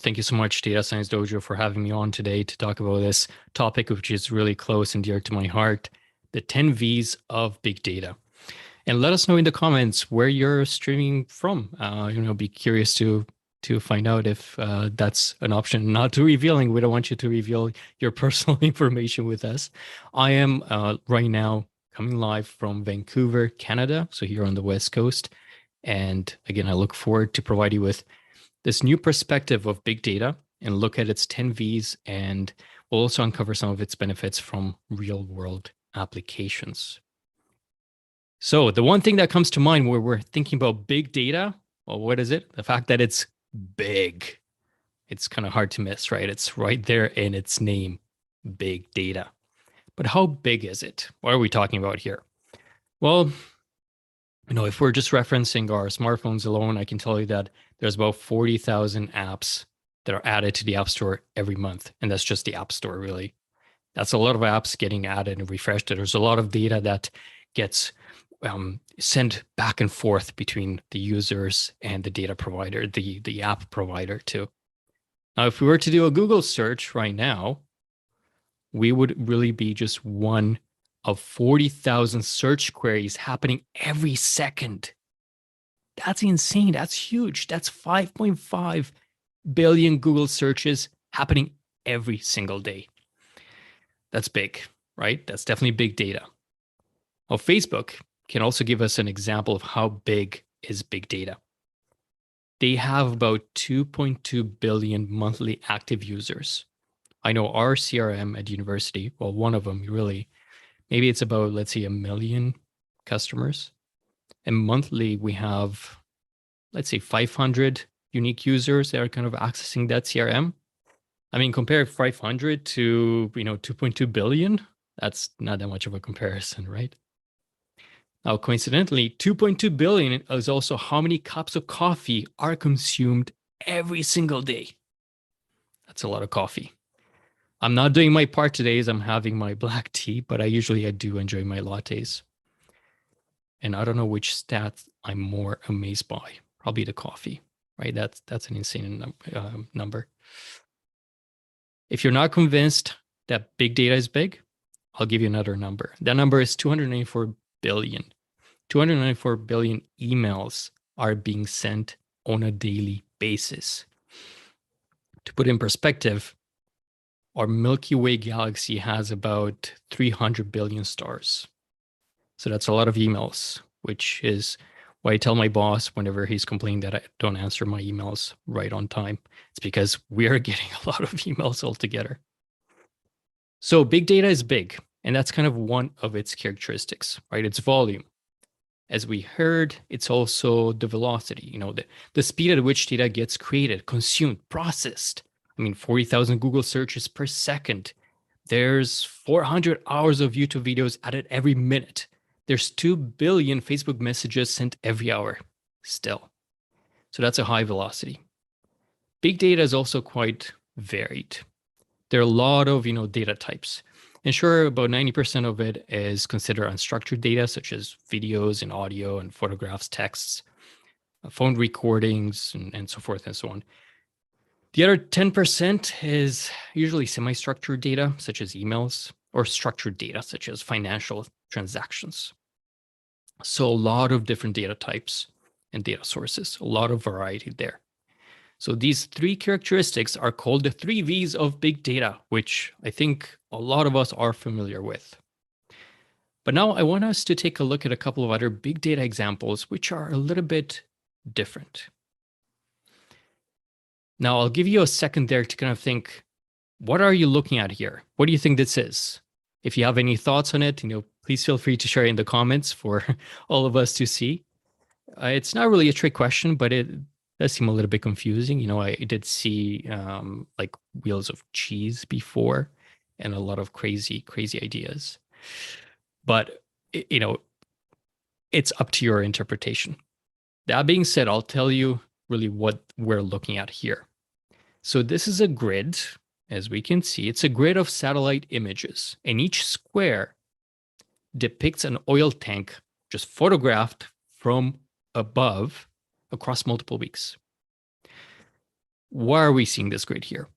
Thank you so much, Data Science Dojo, for having me on today to talk about this topic, which is really close and dear to my heart, the 10 V's of big data. And let us know in the comments where you're streaming from. Be curious to find out if that's an option. Not too revealing. We don't want you to reveal your personal information with us. I am right now coming live from Vancouver, Canada, so here on the West Coast. And again, I look forward to provide you with this new perspective of big data and look at its 10 V's, and we'll also uncover some of its benefits from real world applications. So the one thing that comes to mind where we're thinking about big data, well, what is it? The fact that it's big. It's kind of hard to miss, right? It's right there in its name, big data. But how big is it? What are we talking about here? Well, if we're just referencing our smartphones alone, I can tell you that there's about 40,000 apps that are added to the App Store every month. And that's just the App Store, really. That's a lot of apps getting added and refreshed. There's a lot of data that gets sent back and forth between the users and the data provider, the app provider too. Now, if we were to do a Google search right now, we would really be just one of 40,000 search queries happening every second. That's insane. That's huge. That's 5.5 billion Google searches happening every single day. That's big, right? That's definitely big data. Well, Facebook can also give us an example of how big is big data. They have about 2.2 billion monthly active users. I know our CRM at university, well, one of them really, maybe it's about, let's say, 1 million customers. And monthly, we have, let's say, 500 unique users that are kind of accessing that CRM. I mean, compare 500 to, 2.2 billion. That's not that much of a comparison, right? Now, coincidentally, 2.2 billion is also how many cups of coffee are consumed every single day. That's a lot of coffee. I'm not doing my part today as I'm having my black tea, but I do enjoy my lattes. And I don't know which stat I'm more amazed by. Probably the coffee, right? That's an insane number. If you're not convinced that big data is big, I'll give you another number. That number is 294 billion. 294 billion emails are being sent on a daily basis. To put in perspective, our Milky Way galaxy has about 300 billion stars. So that's a lot of emails, which is why I tell my boss whenever he's complaining that I don't answer my emails right on time. It's because we are getting a lot of emails altogether. So big data is big, and that's kind of one of its characteristics, right? It's volume. As we heard, it's also the velocity, the speed at which data gets created, consumed, processed. I mean, 40,000 Google searches per second. There's 400 hours of YouTube videos added every minute. There's 2 billion Facebook messages sent every hour still. So that's a high velocity. Big data is also quite varied. There are a lot of, data types. And sure, about 90% of it is considered unstructured data, such as videos and audio and photographs, texts, phone recordings, and so forth and so on. The other 10% is usually semi-structured data, such as emails, or structured data, such as financial transactions. So a lot of different data types and data sources, a lot of variety there. So these three characteristics are called the 3 V's of big data, which I think a lot of us are familiar with. But now I want us to take a look at a couple of other big data examples, which are a little bit different. Now I'll give you a second there to kind of think, what are you looking at here? What do you think this is? If you have any thoughts on it, please feel free to share in the comments for all of us to see. It's not really a trick question, but it does seem a little bit confusing. I did see like wheels of cheese before and a lot of crazy ideas. But, it's up to your interpretation. That being said, I'll tell you really what we're looking at here. So this is a grid. As we can see, it's a grid of satellite images, and each square depicts an oil tank just photographed from above across multiple weeks. Why are we seeing this grid here?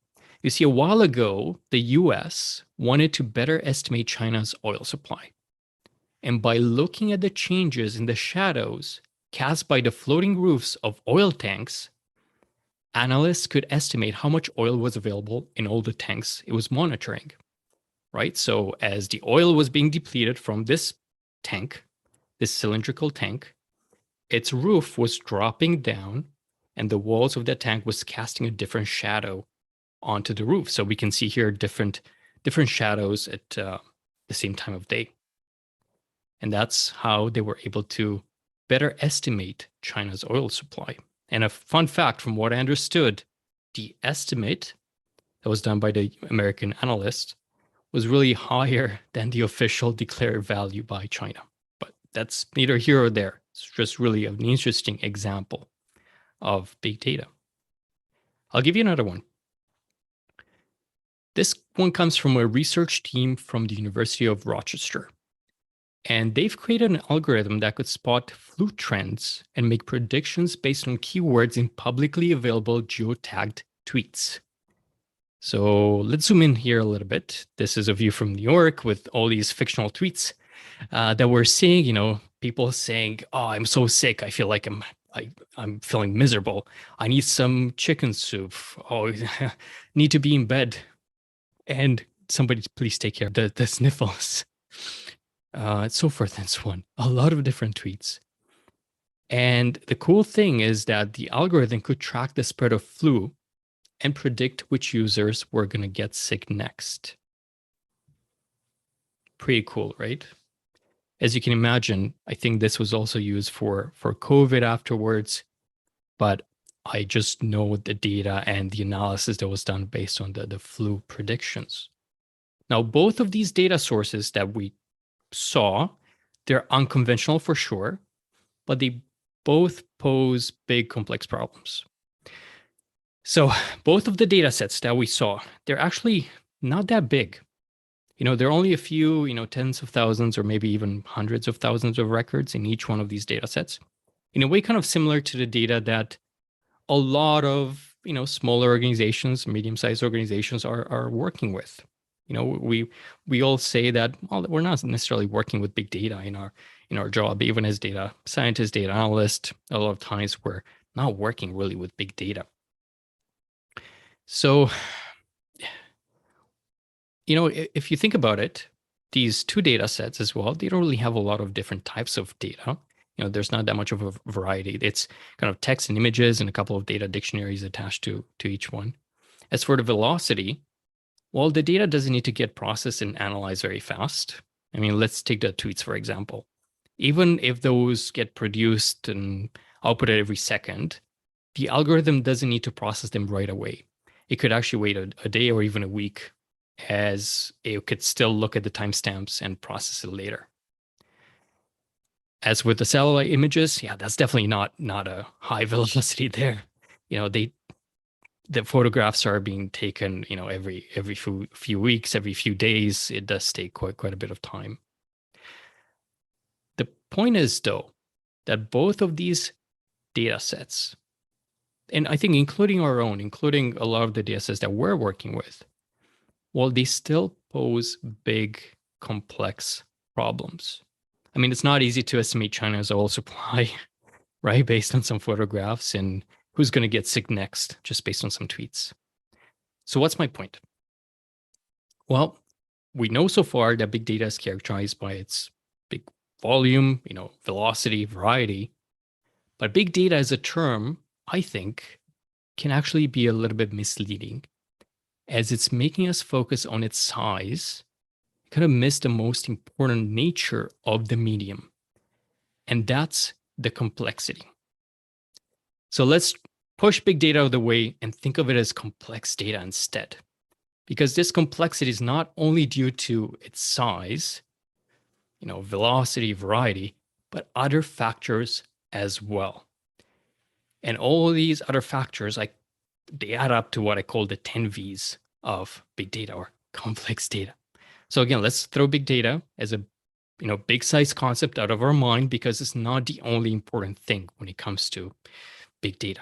You see, a while ago, the US wanted to better estimate China's oil supply. And by looking at the changes in the shadows cast by the floating roofs of oil tanks, analysts could estimate how much oil was available in all the tanks it was monitoring, right? So as the oil was being depleted from this tank, this cylindrical tank, its roof was dropping down and the walls of that tank was casting a different shadow onto the roof. So we can see here different shadows at the same time of day. And that's how they were able to better estimate China's oil supply. And a fun fact, from what I understood, the estimate that was done by the American analyst was really higher than the official declared value by China. But that's neither here or there. It's just really an interesting example of big data. I'll give you another one. This one comes from a research team from the University of Rochester. And they've created an algorithm that could spot flu trends and make predictions based on keywords in publicly available geotagged tweets. So let's zoom in here a little bit. This is a view from New York with all these fictional tweets that we're seeing, people saying, "Oh, I'm so sick. I feel like I'm feeling miserable. I need some chicken soup. Oh, need to be in bed. And somebody please take care of the sniffles." So forth and so on. A lot of different tweets. And the cool thing is that the algorithm could track the spread of flu and predict which users were going to get sick next. Pretty cool, right? As you can imagine, I think this was also used for COVID afterwards, but I just know the data and the analysis that was done based on the flu predictions. Now, both of these data sources that we saw, they're unconventional for sure, but they both pose big complex problems. So both of the data sets that we saw, they're actually not that big. There are only a few, tens of thousands or maybe even hundreds of thousands of records in each one of these data sets. In a way, kind of similar to the data that a lot of, smaller organizations, medium-sized organizations are working with. We all say that, well, we're not necessarily working with big data in our job, even as data scientists, data analysts. A lot of times we're not working really with big data. So, if you think about it, these two data sets as well, they don't really have a lot of different types of data. There's not that much of a variety. It's kind of text and images and a couple of data dictionaries attached to each one. As for the velocity, well, the data doesn't need to get processed and analyzed very fast. I mean, let's take the tweets, for example. Even if those get produced and outputted every second, the algorithm doesn't need to process them right away. It could actually wait a day or even a week, as it could still look at the timestamps and process it later. As with the satellite images, yeah, that's definitely not a high velocity there. The photographs are being taken, every few weeks, every few days. It does take quite a bit of time. The point is, though, that both of these data sets, and I think including our own, including a lot of the data sets that we're working with, well, they still pose big, complex problems. I mean, it's not easy to estimate China's oil supply, right, based on some photographs and who's going to get sick next, just based on some tweets. So what's my point? Well, we know so far that big data is characterized by its big volume, velocity, variety. But big data as a term, I think, can actually be a little bit misleading, as it's making us focus on its size, kind of miss the most important nature of the medium. And that's the complexity. So let's push big data out of the way and think of it as complex data instead. Because this complexity is not only due to its size, velocity, variety, but other factors as well. And all of these other factors, they add up to what I call the 10 V's of big data or complex data. So again, let's throw big data as a big size concept out of our mind, because it's not the only important thing when it comes to big data.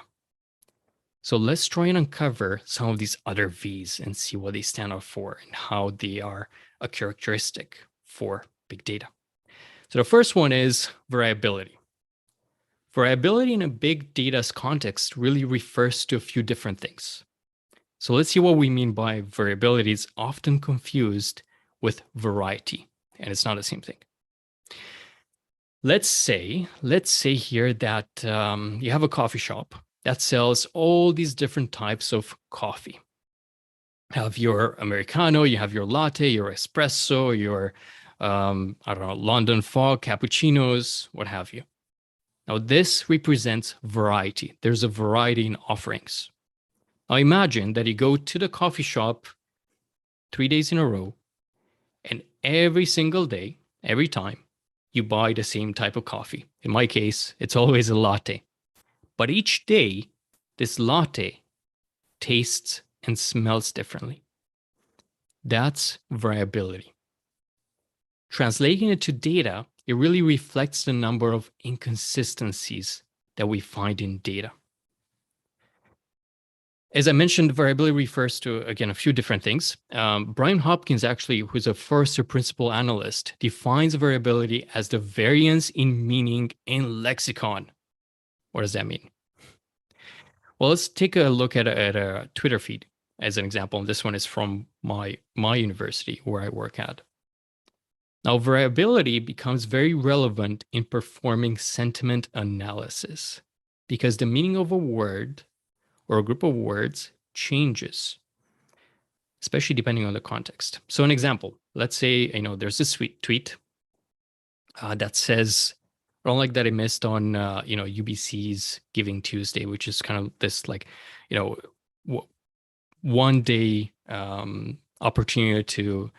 So let's try and uncover some of these other V's and see what they stand out for and how they are a characteristic for big data. So the first one is variability. Variability in a big data's context really refers to a few different things. So let's see what we mean by variability. It's often confused with variety, and it's not the same thing. Let's say here that you have a coffee shop that sells all these different types of coffee. You have your Americano, you have your latte, your espresso, your I don't know, London fog, cappuccinos, what have you. Now this represents variety. There's a variety in offerings. Now imagine that you go to the coffee shop 3 days in a row, and every single day, every time, you buy the same type of coffee. In my case, it's always a latte. But each day, this latte tastes and smells differently. That's variability. Translating it to data, it really reflects the number of inconsistencies that we find in data. As I mentioned, variability refers to, again, a few different things. Brian Hopkins, actually, who's a first or principal analyst, defines variability as the variance in meaning in lexicon. What does that mean? Well, let's take a look at a Twitter feed as an example. This one is from my university where I work at. Now, variability becomes very relevant in performing sentiment analysis because the meaning of a word or a group of words changes, especially depending on the context. So an example, let's say, there's this tweet that says, I don't like that I missed on, UBC's Giving Tuesday, which is kind of this like, one day opportunity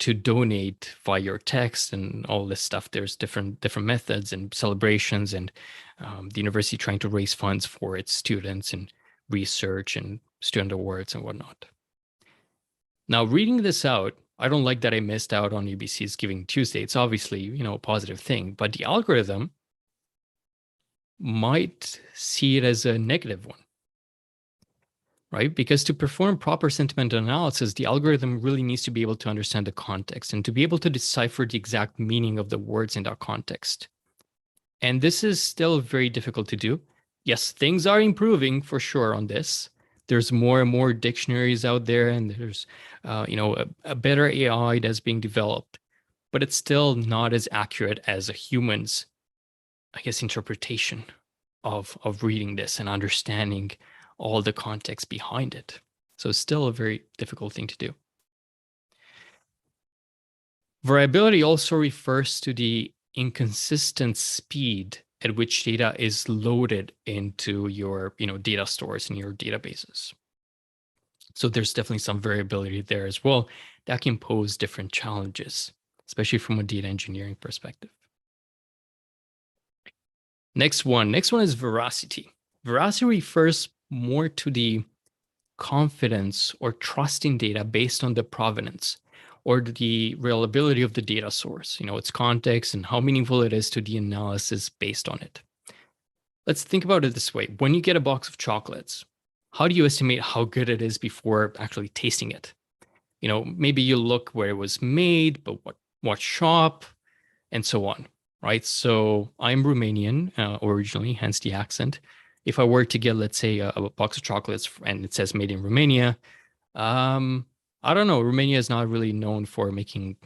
to donate via your text and all this stuff. There's different methods and celebrations, and the university trying to raise funds for its students and research and student awards and whatnot. Now, reading this out, I don't like that I missed out on UBC's Giving Tuesday. It's obviously, a positive thing, but the algorithm might see it as a negative one, right? Because to perform proper sentiment analysis, the algorithm really needs to be able to understand the context and to be able to decipher the exact meaning of the words in that context. And this is still very difficult to do. Yes, things are improving for sure on this. There's more and more dictionaries out there, and there's, a better AI that's being developed, but it's still not as accurate as a human's, I guess, interpretation of reading this and understanding all the context behind it. So it's still a very difficult thing to do. Variability also refers to the inconsistent speed at which data is loaded into your data stores and your databases. So there's definitely some variability there as well that can pose different challenges, especially from a data engineering perspective. Next one is veracity. Veracity refers more to the confidence or trust in data based on the provenance or the reliability of the data source, its context and how meaningful it is to the analysis based on it. Let's think about it this way. When you get a box of chocolates, how do you estimate how good it is before actually tasting it? Maybe you look where it was made, but what shop, and so on, right? So I'm Romanian originally, hence the accent. If I were to get, let's say, a box of chocolates and it says made in Romania, I don't know. Romania is not really known for making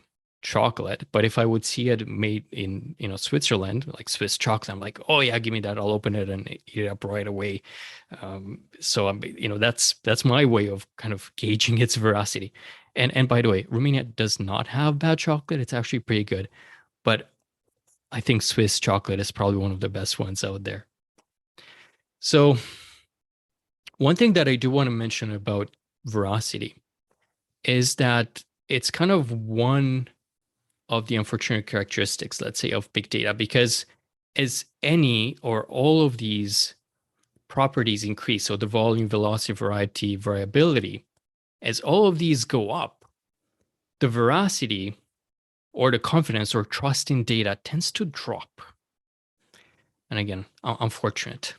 chocolate, but if I would see it made in, Switzerland, like Swiss chocolate, I'm like, oh yeah, give me that. I'll open it and eat it up right away. So I'm, that's my way of kind of gauging its veracity. And by the way, Romania does not have bad chocolate. It's actually pretty good, but I think Swiss chocolate is probably one of the best ones out there. So one thing that I do want to mention about veracity is that it's kind of one of the unfortunate characteristics, let's say, of big data, because as any or all of these properties increase, so the volume, velocity, variety, variability, as all of these go up, the veracity or the confidence or trust in data tends to drop. And again, unfortunate.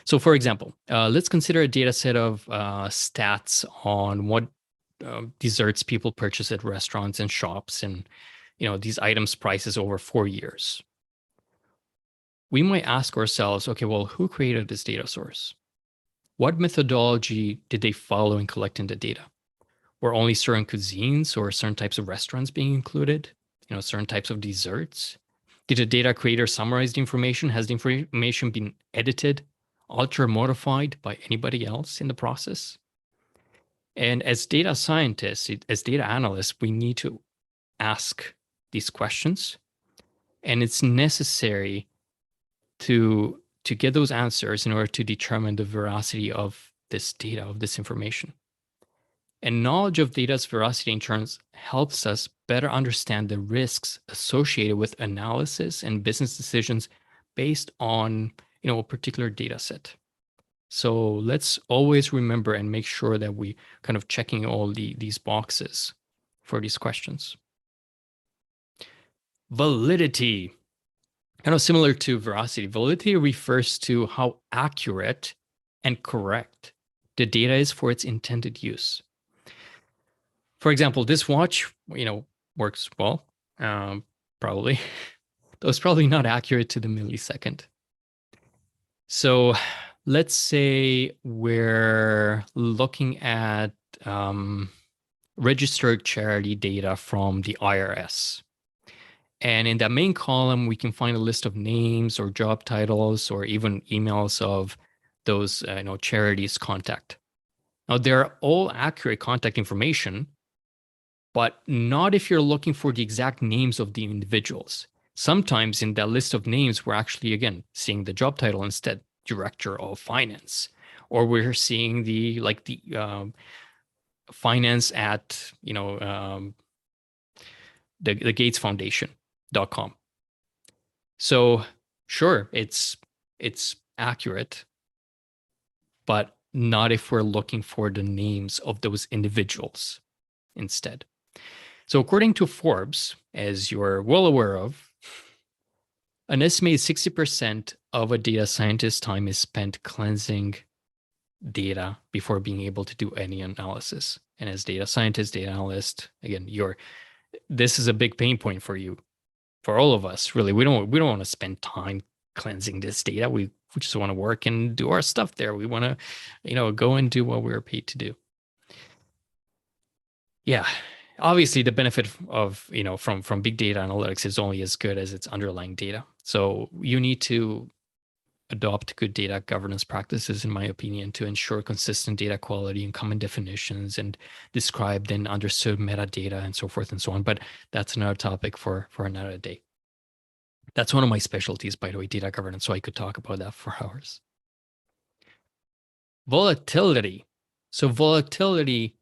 So for example, let's consider a data set of stats on what desserts people purchase at restaurants and shops, and these items prices over 4 years. We might ask ourselves, okay, well, who created this data source? What methodology did they follow in collecting the data? Were only certain cuisines or certain types of restaurants being included? Certain types of desserts? Did the data creator summarize the information? Has the information been edited, altered, modified by anybody else in the process? And as data scientists, as data analysts, we need to ask these questions. And it's necessary to get those answers in order to determine the veracity of this data, of this information. And knowledge of data's veracity in turns helps us better understand the risks associated with analysis and business decisions based on a particular data set. So let's always remember and make sure that we kind of checking all these boxes for these questions. Validity. Kind of similar to veracity. Validity refers to how accurate and correct the data is for its intended use. For example, this watch, works well, probably. Though it's probably not accurate to the millisecond. So let's say we're looking at registered charity data from the IRS. And in that main column, we can find a list of names or job titles or even emails of those charities contact. Now, they're all accurate contact information, but not if you're looking for the exact names of the individuals. Sometimes in that list of names, we're actually, again, seeing the job title instead, Director of Finance, or we're seeing the finance at, the Gates Foundation.com. So sure, it's accurate, but not if we're looking for the names of those individuals instead. So according to Forbes, as you're well aware of, an estimated 60% of a data scientist's time is spent cleansing data before being able to do any analysis. And as data scientist, data analyst, again, this is a big pain point for you, for all of us, really. We don't want to spend time cleansing this data. We just want to work and do our stuff there. We want to, go and do what we're paid to do. Yeah. Obviously, the benefit of, from big data analytics is only as good as its underlying data. So you need to adopt good data governance practices, in my opinion, to ensure consistent data quality and common definitions and described and understood metadata and so forth and so on. But that's another topic for another day. That's one of my specialties, by the way, data governance. So I could talk about that for hours. Volatility. So volatility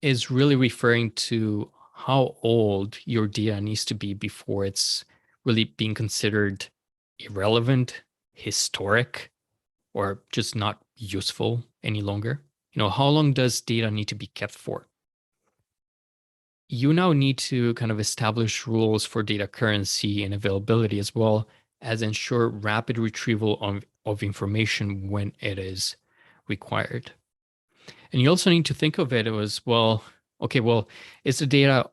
is really referring to how old your data needs to be before it's really being considered irrelevant, historic, or just not useful any longer. How long does data need to be kept for? You now need to kind of establish rules for data currency and availability, as well as ensure rapid retrieval of information when it is required. And you also need to think of it as, well, okay, well, is the data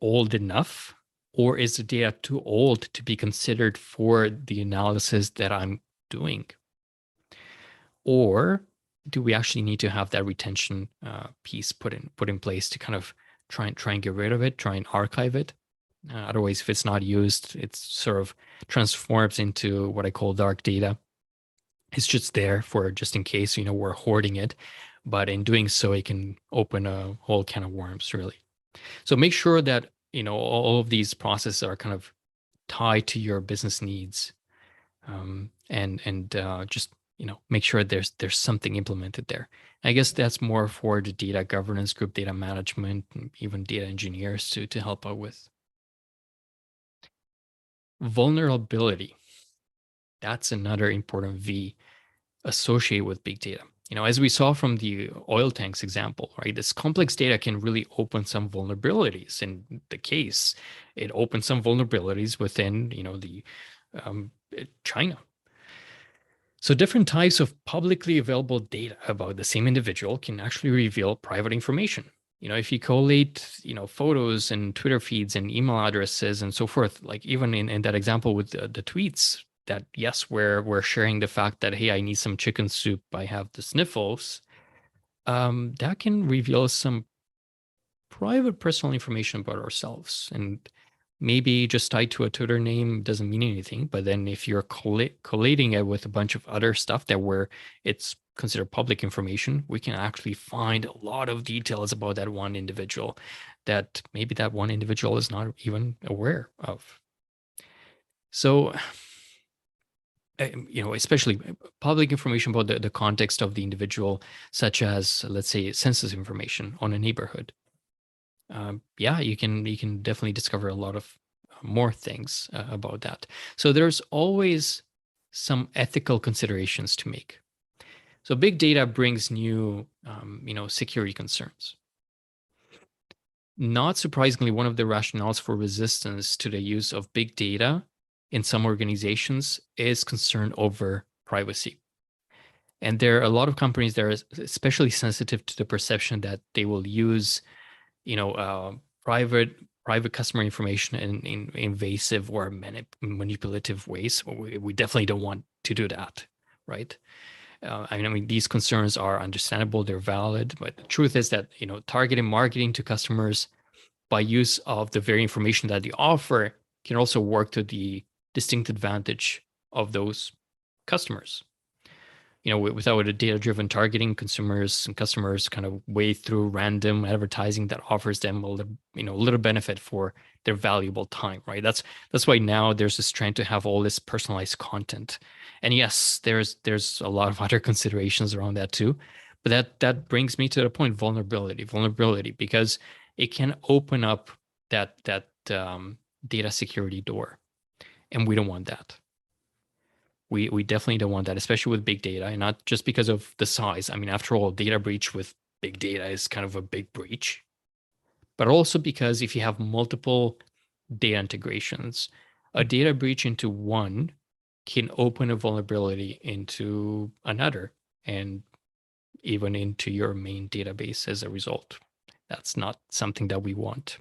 old enough, or is the data too old to be considered for the analysis that I'm doing? Or do we actually need to have that retention piece put in place to kind of try and get rid of it, try and archive it? Otherwise, if it's not used, it sort of transforms into what I call dark data. It's just there for just in case, we're hoarding it. But in doing so, it can open a whole can of worms, really. So make sure that, all of these processes are kind of tied to your business needs, and just, make sure there's something implemented there. I guess that's more for the data governance group, data management, and even data engineers to help out with. Vulnerability. That's another important V associated with big data. As we saw from the oil tanks example, right? This complex data can really open some vulnerabilities. In the case, it opens some vulnerabilities within, the China. So different types of publicly available data about the same individual can actually reveal private information. If you collate, photos and Twitter feeds and email addresses and so forth, like even in that example with the tweets, that yes, we're sharing the fact that, hey, I need some chicken soup, I have the sniffles, that can reveal some private personal information about ourselves. And maybe just tied to a Twitter name doesn't mean anything. But then if you're collating it with a bunch of other stuff that where it's considered public information, we can actually find a lot of details about that one individual that maybe that one individual is not even aware of. So, especially public information about the context of the individual, such as, let's say, census information on a neighborhood. Yeah, you can definitely discover a lot of more things about that. So there's always some ethical considerations to make. So big data brings new, security concerns. Not surprisingly, one of the rationales for resistance to the use of big data in some organizations is concern over privacy. And there are a lot of companies that are especially sensitive to the perception that they will use private customer information in invasive or manipulative ways. We definitely don't want to do that, right? I mean, these concerns are understandable, they're valid, but the truth is that targeted marketing to customers by use of the very information that they offer can also work to the distinct advantage of those customers. Without a data-driven targeting, consumers and customers kind of wade through random advertising that offers them a little benefit for their valuable time, right? That's why now there's this trend to have all this personalized content. And yes, there's a lot of other considerations around that too. But that brings me to the point, vulnerability, because it can open up that data security door, and we don't want that. We definitely don't want that, especially with big data, and not just because of the size. I mean, after all, data breach with big data is kind of a big breach, but also because if you have multiple data integrations, a data breach into one can open a vulnerability into another and even into your main database as a result. That's not something that we want.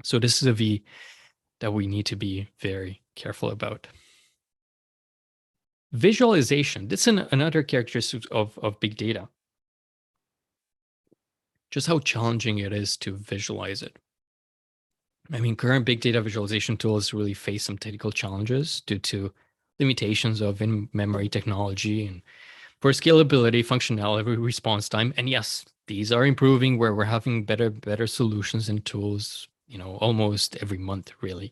So this is a V that we need to be very careful about. Visualization. That's another characteristic of big data. Just how challenging it is to visualize it. I mean, current big data visualization tools really face some technical challenges due to limitations of in-memory technology and for scalability, functionality, response time. And yes, these are improving where we're having better solutions and tools, almost every month, really.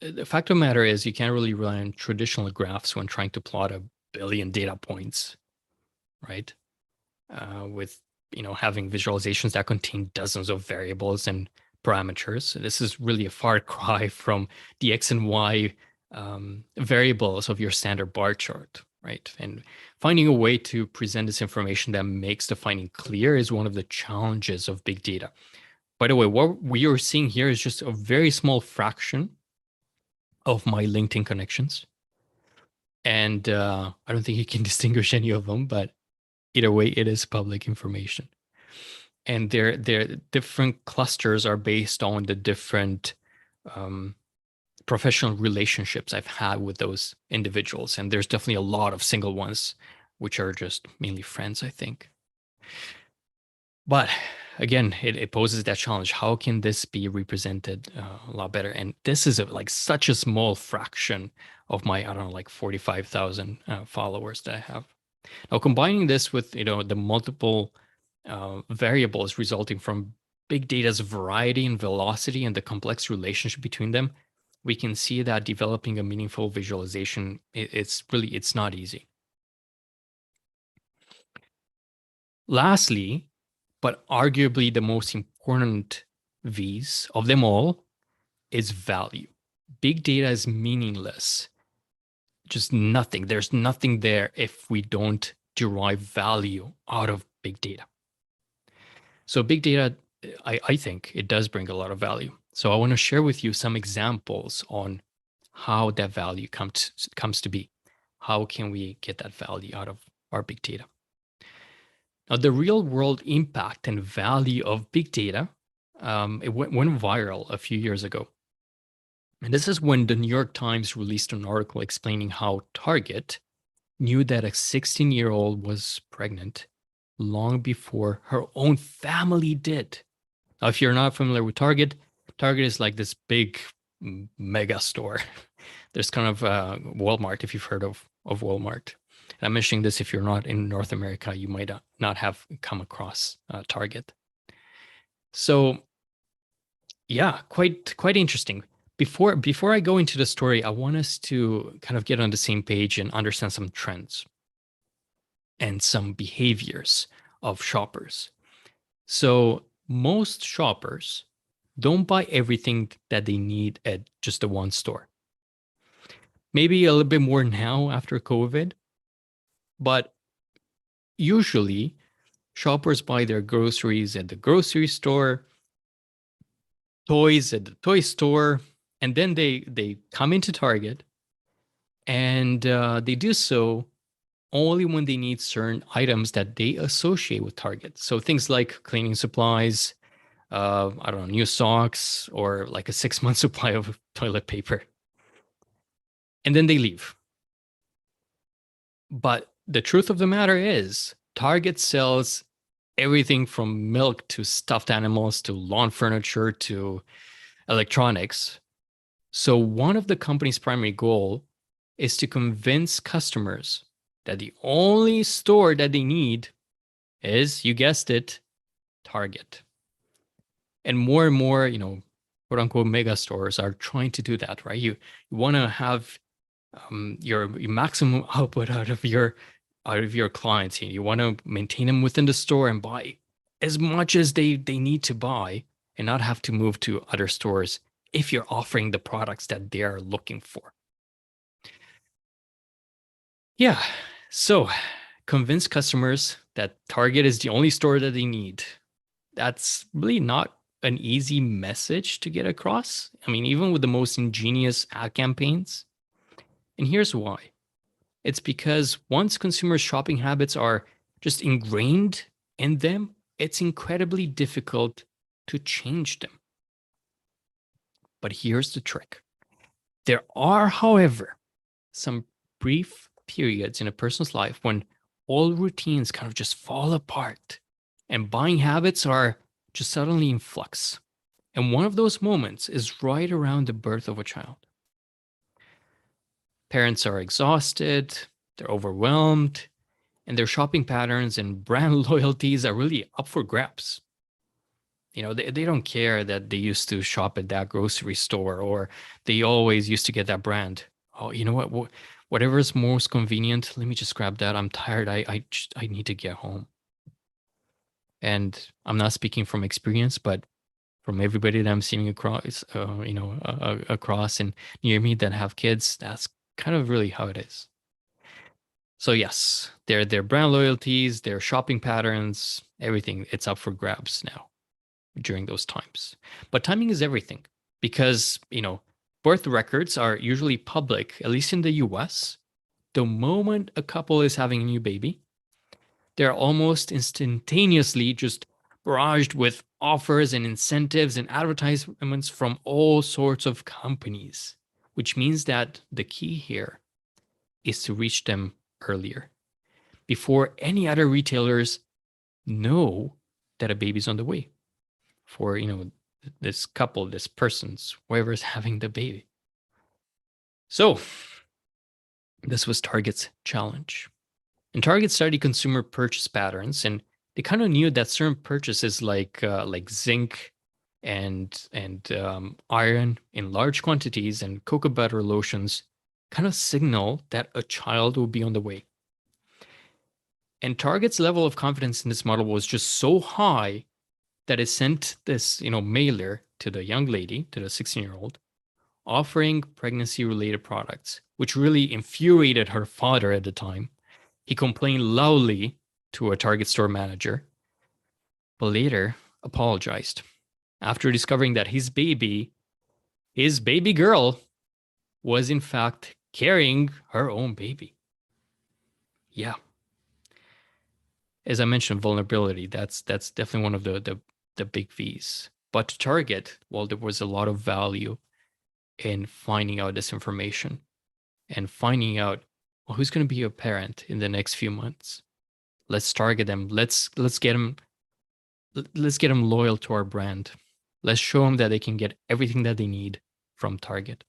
The fact of the matter is you can't really rely on traditional graphs when trying to plot a billion data points, right? With having visualizations that contain dozens of variables and parameters. So this is really a far cry from the X and Y variables of your standard bar chart, right? And finding a way to present this information that makes the finding clear is one of the challenges of big data. By the way, what we are seeing here is just a very small fraction of my LinkedIn connections. And I don't think you can distinguish any of them, but either way, it is public information. And their different clusters are based on the different professional relationships I've had with those individuals. And there's definitely a lot of single ones, which are just mainly friends, I think. But again, it poses that challenge. How can this be represented a lot better? And this is like such a small fraction of my, I don't know, like 45,000 followers that I have. Now, combining this with, the multiple variables resulting from big data's variety and velocity and the complex relationship between them, we can see that developing a meaningful visualization, it's not easy. Lastly, but arguably the most important V's of them all is value. Big data is meaningless. Just nothing. There's nothing there if we don't derive value out of big data. So big data, I think it does bring a lot of value. So I want to share with you some examples on how that value comes to be. How can we get that value out of our big data? Now, the real world impact and value of big data, it went viral a few years ago. And this is when the New York Times released an article explaining how Target knew that a 16-year-old was pregnant long before her own family did. Now, if you're not familiar with Target, Target is like this big mega store. There's kind of Walmart, if you've heard of Walmart. And I'm mentioning this if you're not in North America, you might not have come across Target. So yeah, quite interesting. Before I go into the story, I want us to kind of get on the same page and understand some trends and some behaviors of shoppers. So most shoppers don't buy everything that they need at just the one store. Maybe a little bit more now after COVID, but usually shoppers buy their groceries at the grocery store, toys at the toy store, and then they come into Target and they do so only when they need certain items that they associate with Target. So things like cleaning supplies, I don't know, new socks, or like a 6-month supply of toilet paper. And then they leave. But the truth of the matter is, Target sells everything from milk to stuffed animals to lawn furniture to electronics. So one of the company's primary goal is to convince customers that the only store that they need is, you guessed it, Target. And more, quote unquote mega stores are trying to do that, right? You want to have your maximum output out of your clients. You want to maintain them within the store and buy as much as they need to buy and not have to move to other stores if you're offering the products that they're looking for. Yeah. So convince customers that Target is the only store that they need. That's really not an easy message to get across. I mean, even with the most ingenious ad campaigns. And here's why. It's because once consumers' shopping habits are just ingrained in them, it's incredibly difficult to change them. But here's the trick. There are, however, some brief periods in a person's life when all routines kind of just fall apart and buying habits are just suddenly in flux. And one of those moments is right around the birth of a child. Parents are exhausted, they're overwhelmed, and their shopping patterns and brand loyalties are really up for grabs. They don't care that they used to shop at that grocery store or they always used to get that brand. Oh, you know what? Whatever is most convenient, let me just grab that. I'm tired. I need to get home. And I'm not speaking from experience, but from everybody that I'm seeing across, across and near me that have kids, that's kind of really how it is. So yes, their brand loyalties, their shopping patterns, everything, it's up for grabs now during those times. But timing is everything because, birth records are usually public, at least in the US. The moment a couple is having a new baby, they're almost instantaneously just barraged with offers and incentives and advertisements from all sorts of companies, which means that the key here is to reach them earlier before any other retailers know that a baby's on the way for, this couple, this person's, whoever's having the baby. So this was Target's challenge. And Target studied consumer purchase patterns, and they kind of knew that certain purchases like zinc and iron in large quantities and cocoa butter lotions kind of signal that a child will be on the way. And Target's level of confidence in this model was just so high that it sent this, mailer to the young lady, to the 16-year-old, offering pregnancy-related products, which really infuriated her father at the time. He complained loudly to a Target store manager, but later apologized after discovering that his baby girl, was in fact carrying her own baby. Yeah. As I mentioned, vulnerability, that's definitely one of the big V's. But to Target, well, there was a lot of value in finding out this information and finding out, well, who's going to be a parent in the next few months. Let's target them. Let's get them loyal to our brand. Let's show them that they can get everything that they need from Target.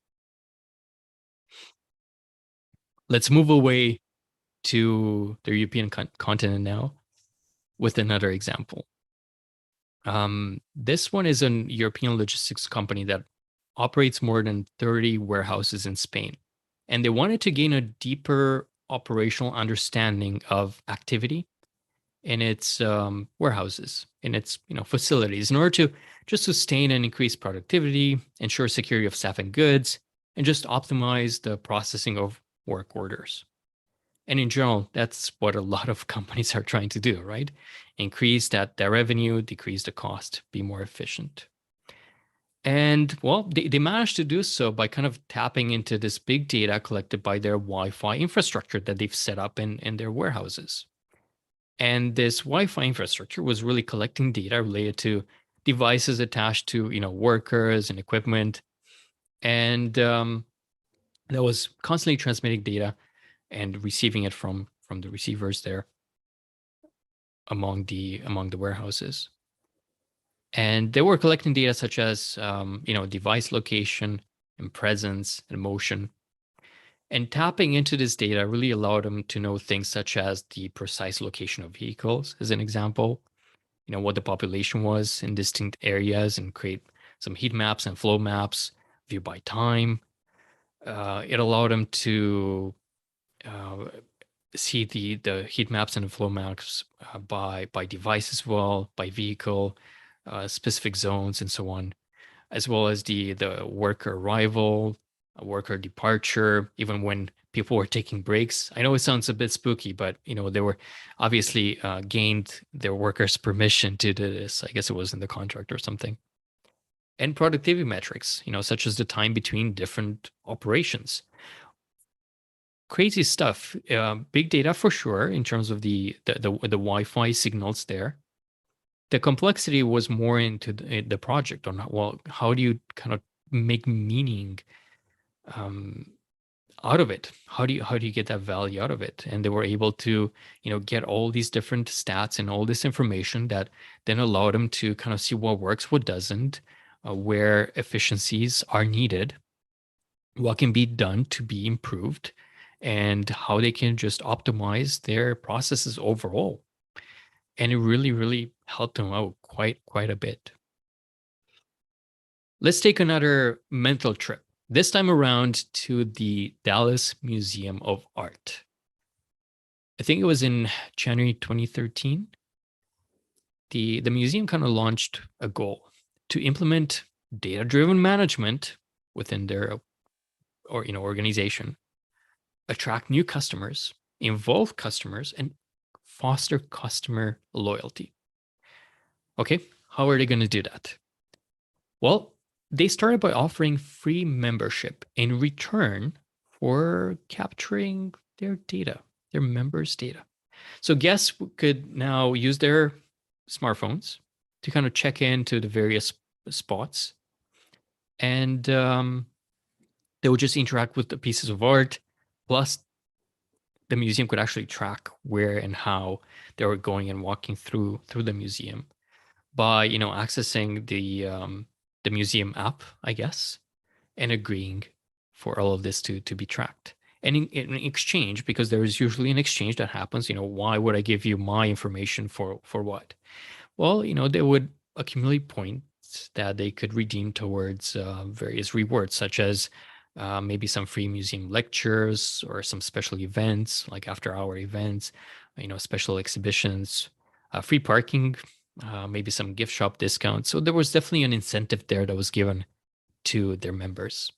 Let's move away to the European continent now with another example. This one is an European logistics company that operates more than 30 warehouses in Spain. And they wanted to gain a deeper operational understanding of activity in its warehouses, in its facilities, in order to just sustain and increase productivity, ensure security of staff and goods, and just optimize the processing of work orders. And in general, that's what a lot of companies are trying to do, right? Increase their revenue, decrease the cost, be more efficient. And well, they managed to do so by kind of tapping into this big data collected by their Wi-Fi infrastructure that they've set up in their warehouses. And this Wi-Fi infrastructure was really collecting data related to devices attached to workers and equipment, and that was constantly transmitting data and receiving it from the receivers there among the warehouses. And they were collecting data such as device location and presence and motion. And tapping into this data really allowed them to know things such as the precise location of vehicles, as an example, what the population was in distinct areas, and create some heat maps and flow maps, view by time. It allowed them to uh, see the heat maps and the flow maps by device as well, by vehicle, specific zones, and so on, as well as the worker arrival, worker departure, even when people were taking breaks. I know it sounds a bit spooky, but they were obviously gained their workers' permission to do this. I guess it was in the contract or something. And productivity metrics, such as the time between different operations. Crazy stuff. Big data for sure in terms of the Wi-Fi signals there. The complexity was more into the project on, well, how do you kind of make meaning um, out of it? How do you get that value out of it? And they were able to get all these different stats and all this information that then allowed them to kind of see what works, what doesn't, where efficiencies are needed, what can be done to be improved, and how they can just optimize their processes overall. And it really, really helped them out quite a bit. Let's take another mental trip, this time around to the Dallas Museum of Art. I think it was in January 2013. The museum kind of launched a goal to implement data-driven management within their organization, attract new customers, involve customers, and foster customer loyalty. Okay, how are they going to do that? Well, they started by offering free membership in return for capturing their data, their members' data. So guests could now use their smartphones to kind of check into the various spots, and they would just interact with the pieces of art. Plus, the museum could actually track where and how they were going and walking through the museum by accessing the museum app, I guess, and agreeing for all of this to be tracked. And in exchange, because there is usually an exchange that happens, why would I give you my information for what? Well, they would accumulate points that they could redeem towards various rewards, such as maybe some free museum lectures or some special events, like after-hour events, special exhibitions, free parking, maybe some gift shop discounts. So there was definitely an incentive there that was given to their members.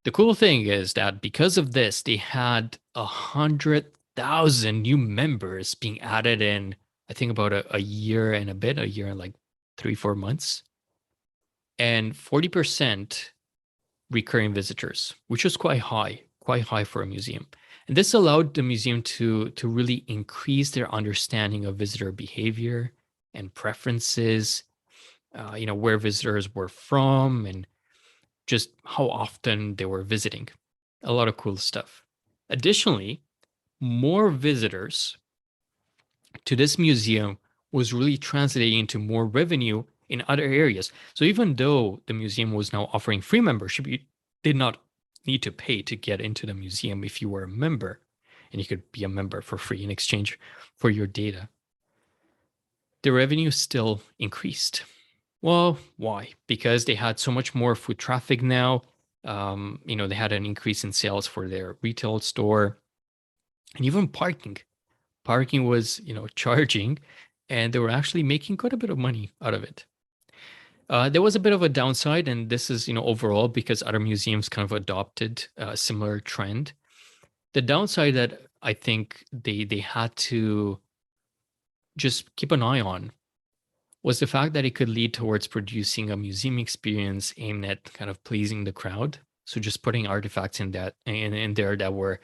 The cool thing is that because of this, they had 100,000 new members being added in, I think about a year and a bit, a year and like 3-4 months. And 40% recurring visitors, which was quite high for a museum. And this allowed the museum to really increase their understanding of visitor behavior and preferences, where visitors were from and just how often they were visiting. A lot of cool stuff. Additionally, more visitors to this museum was really translating into more revenue in other areas. So even though the museum was now offering free membership, you did not need to pay to get into the museum if you were a member, and you could be a member for free in exchange for your data. The revenue still increased. Well, why? Because they had so much more foot traffic now. They had an increase in sales for their retail store and even parking. Parking was, charging, and they were actually making quite a bit of money out of it. There was a bit of a downside, and this is, overall because other museums kind of adopted a similar trend. The downside that I think they had to just keep an eye on was the fact that it could lead towards producing a museum experience aimed at kind of pleasing the crowd. So just putting artifacts in there that were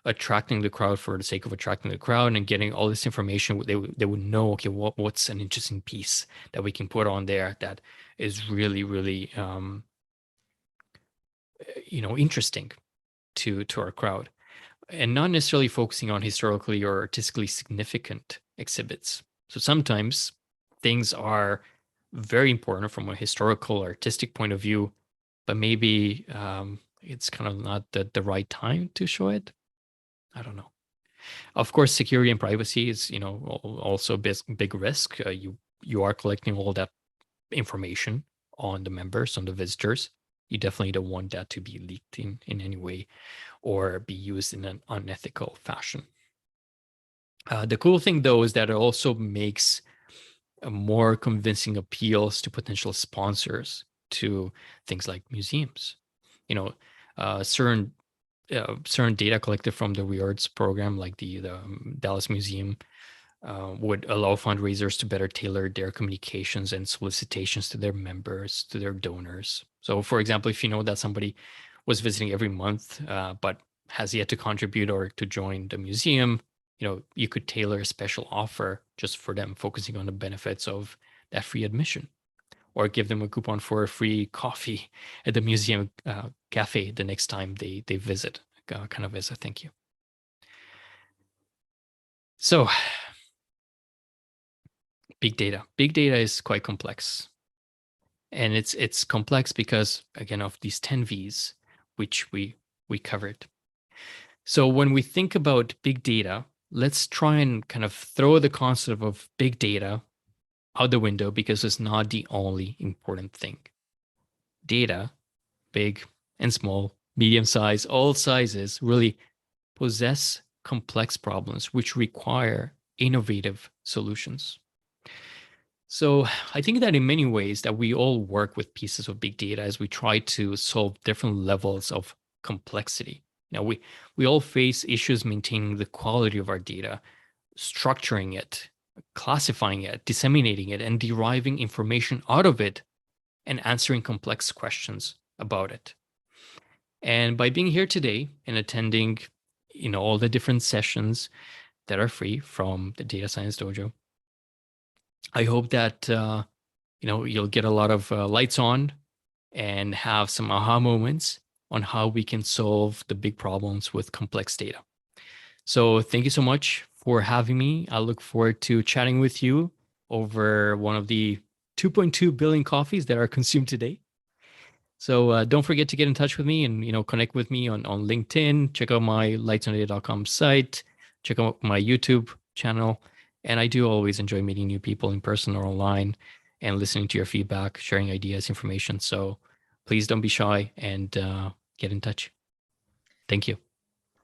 attracting the crowd for the sake of attracting the crowd and getting all this information. They would know, okay, what's an interesting piece that we can put on there that is really, really interesting to our crowd, and not necessarily focusing on historically or artistically significant exhibits. So sometimes things are very important from a historical or artistic point of view, but maybe it's kind of not the right time to show it. I don't know. Of course, security and privacy is, also a big risk. You are collecting all that information on the members, on the visitors. You definitely don't want that to be leaked in any way or be used in an unethical fashion. The cool thing, though, is that it also makes a more convincing appeals to potential sponsors to things like museums. You know, certain data collected from the rewards program, like the Dallas Museum, would allow fundraisers to better tailor their communications and solicitations to their members, to their donors. So, for example, if you know that somebody was visiting every month, but has yet to contribute or to join the museum, you could tailor a special offer just for them, focusing on the benefits of that free admission, or give them a coupon for a free coffee at the museum cafe the next time they visit, kind of as a thank you. So, big data. Big data is quite complex. And it's complex because, again, of these 10 V's, which we covered. So when we think about big data, let's try and kind of throw the concept of big data out the window, because it's not the only important thing. Data, big and small, medium size, all sizes, really possess complex problems which require innovative solutions. So I think that in many ways that we all work with pieces of big data as we try to solve different levels of complexity. Now we all face issues maintaining the quality of our data, structuring it, classifying it, disseminating it, and deriving information out of it, and answering complex questions about it. And by being here today and attending, all the different sessions that are free from the Data Science Dojo, I hope that you'll get a lot of lights on and have some aha moments on how we can solve the big problems with complex data. So thank you so much for having me. I look forward to chatting with you over one of the 2.2 billion coffees that are consumed today. So don't forget to get in touch with me and connect with me on LinkedIn. Check out my lightsondata.com site. Check out my YouTube channel. And I do always enjoy meeting new people in person or online and listening to your feedback, sharing ideas, information. So please don't be shy and get in touch. Thank you.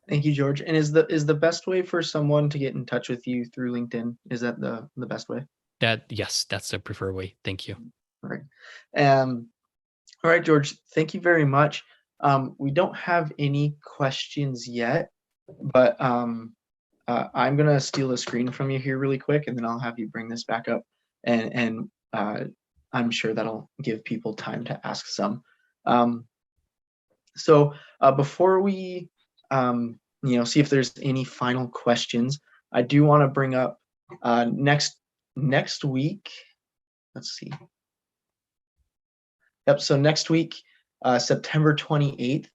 Thank you, George. And is the best way for someone to get in touch with you through LinkedIn? Is that the best way? Yes, that's the preferred way. Thank you. All right. All right, George, thank you very much. We don't have any questions yet, but I'm going to steal a screen from you here really quick, and then I'll have you bring this back up, and I'm sure that'll give people time to ask some. So before we see if there's any final questions, I do want to bring up next week. Let's see. Yep. So next week, September 28th,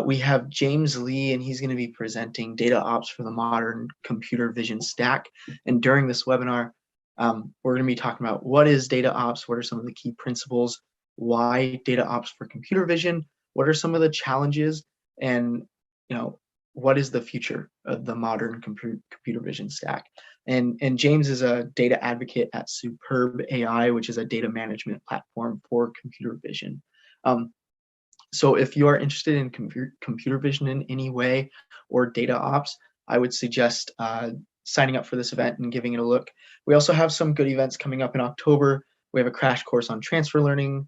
we have James Lee, and he's going to be presenting data ops for the modern computer vision stack. And during this webinar, we're going to be talking about what is data ops, what are some of the key principles, why data ops for computer vision, what are some of the challenges, and what is the future of the modern computer vision stack. And James is a data advocate at Superb AI, which is a data management platform for computer vision. So if you are interested in computer vision in any way or data ops, I would suggest signing up for this event and giving it a look. We also have some good events coming up in October. We have a crash course on transfer learning,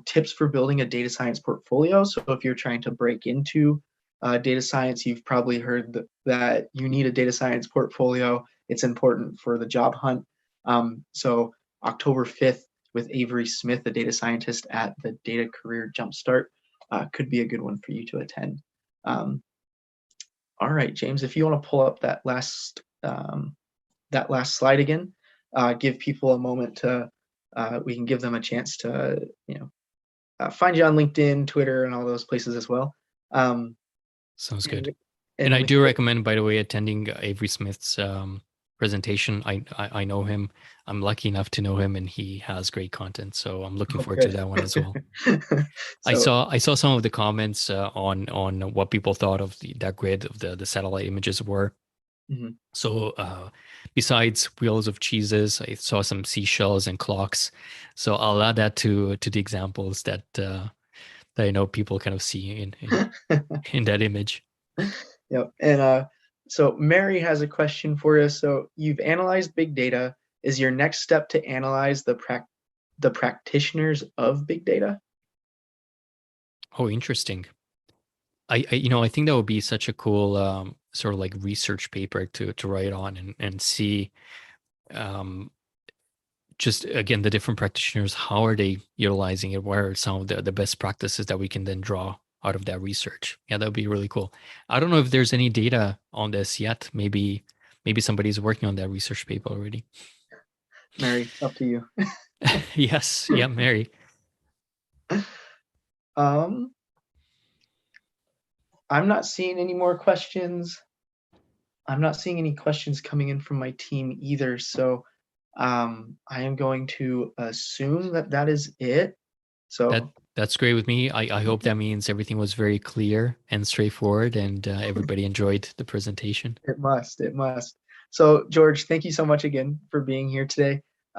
tips for building a data science portfolio. So if you're trying to break into data science, you've probably heard that you need a data science portfolio. It's important for the job hunt. So October 5th with Avery Smith, a data scientist at the Data Career Jumpstart, could be a good one for you to attend. All right, James, if you want to pull up that last slide again, give people a moment to, we can give them a chance to, find you on LinkedIn, Twitter, and all those places as well. Sounds good. And I do recommend, by the way, attending Avery Smith's presentation. I know him. I'm lucky enough to know him, and he has great content. So I'm looking forward to that one as well. I saw some of the comments on what people thought of that grid of the satellite images were. Mm-hmm. So besides wheels of cheeses, I saw some seashells and clocks. So I'll add that to the examples that I know people kind of see in that image. Yep. And so Mary has a question for you. So you've analyzed big data. Is your next step to analyze the practitioners of big data? Oh, interesting. I think that would be such a cool sort of like research paper to write on and see just again the different practitioners, how are they utilizing it, what are some of the best practices that we can then draw out of that research. Yeah, that would be really cool. I don't know if there's any data on this yet. Maybe somebody's working on that research paper already. Mary, up to you. Yes, yeah, Mary. I'm not seeing any more questions. I'm not seeing any questions coming in from my team either. So I am going to assume that is it. So that's great with me. I hope that means everything was very clear and straightforward, and everybody enjoyed the presentation. It must. So George, thank you so much again for being here today.